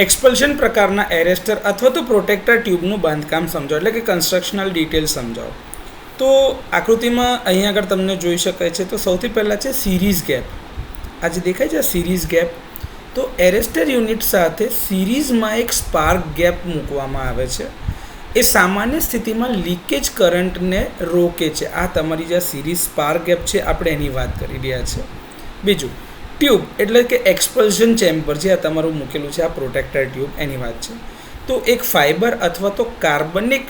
એક્સપલ્શન પ્રકારના એરેસ્ટર અથવા તો પ્રોટેક્ટર ટ્યુબનું બાંધકામ સમજાવો, એટલે કે કન્સ્ટ્રક્શનલ ડિટેલ સમજાવો. તો આકૃતિમાં અહીંયા આગળ તમને જોઈ શકાય છે. તો સૌથી પહેલાં છે સિરીઝ ગેપ. આ જે દેખાય છે સિરીઝ ગેપ, તો એરેસ્ટર યુનિટ સાથે સિરીઝમાં એક સ્પાર્ક ગેપ મૂકવામાં આવે છે. એ સામાન્ય સ્થિતિમાં લીકેજ કરંટને રોકે છે. આ તમારી જે સિરીઝ સ્પાર્ક ગેપ છે આપણે એની વાત કરી રહ્યા છે. બીજું ટ્યુબ એટલે કે એક્સપલ્શન ચેમ્બર, જે આ તમારું મૂકેલું છે આ પ્રોટેક્ટર ટ્યુબ, એની વાત છે. તો એક ફાઇબર અથવા તો કાર્બનિક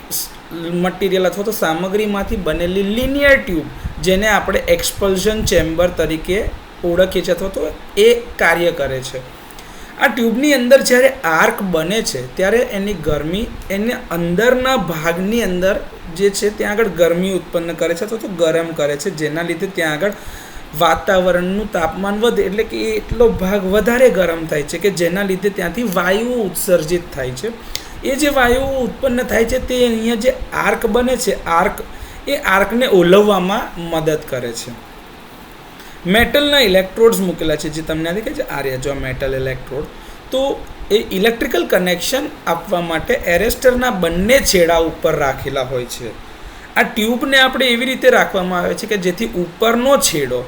મટીરિયલ અથવા તો સામગ્રીમાંથી બનેલી લિનિયર ટ્યુબ, જેને આપણે એક્સપલ્શન ચેમ્બર તરીકે ઓળખીએ છીએ અથવા તો એ કાર્ય કરે છે. આ ટ્યુબની અંદર જ્યારે આર્ક બને છે ત્યારે એની ગરમી એને અંદરના ભાગની અંદર જે છે ત્યાં આગળ ગરમી ઉત્પન્ન કરે છે અથવા તો ગરમ કરે છે, જેના લીધે ત્યાં આગળ વાતાવરણનું તાપમાન વધે, એટલે કે એટલો ભાગ વધારે ગરમ થાય છે કે જેના લીધે ત્યાંથી વાયુ ઉત્સર્જિત થાય છે. એ જે વાયુ ઉત્પન્ન થાય છે તે અહીંયા જે આર્ક બને છે, એ આર્કને ઓલવવામાં મદદ કરે છે. મેટલના ઇલેક્ટ્રોડ્સ મૂકેલા છે, જે તમને દેખાય છે આ રહ્યા જો મેટલ ઇલેક્ટ્રોડ. તો એ ઇલેક્ટ્રિકલ કનેક્શન આપવા માટે એરેસ્ટરના બંને છેડા ઉપર રાખેલા હોય છે. આ ટ્યુબને આપણે એવી રીતે રાખવામાં આવે છે કે જેથી ઉપરનો છેડો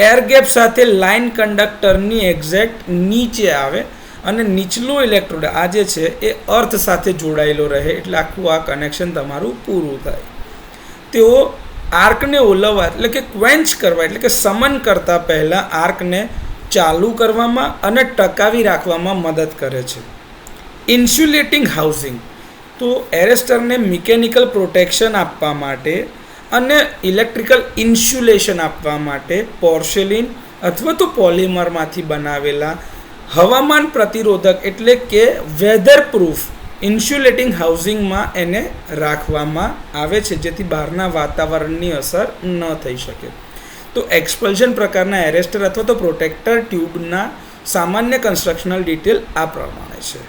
એર ગેપ સાથે લાઇન કંડક્ટરની એક્ઝેક્ટ નીચે આવે અને નીચલો ઇલેક્ટ્રોડ આ જે છે એ અર્થ સાથે જોડાયેલો રહે, એટલે આખું આ કનેક્શન તમારું પૂરું થાય. તેઓ આર્કને ઓલવવા એટલે કે ક્વેન્ચ કરવા એટલે કે સમન કરતાં પહેલાં આર્કને ચાલુ કરવામાં અને ટકાવી રાખવામાં મદદ કરે છે. ઇન્સ્યુલેટિંગ હાઉસિંગ, તો એરેસ્ટરને મિકેનિકલ પ્રોટેક્શન આપવા માટે અને ઇલેક્ટ્રિકલ ઇન્સ્યુલેશન આપવા માટે પોર્સેલિન અથવા તો પોલિમરમાંથી બનાવેલા હવામાન પ્રતિરોધક એટલે કે વેધર પ્રૂફ ઇન્સ્યુલેટિંગ હાઉસિંગમાં એને રાખવામાં આવે છે, જેથી બહારના વાતાવરણની અસર ન થઈ શકે. તો એક્સપલ્શન પ્રકારના એરેસ્ટર અથવા તો પ્રોટેક્ટર ટ્યુબના સામાન્ય કન્સ્ટ્રક્શનલ ડિટેલ આ પ્રમાણે છે.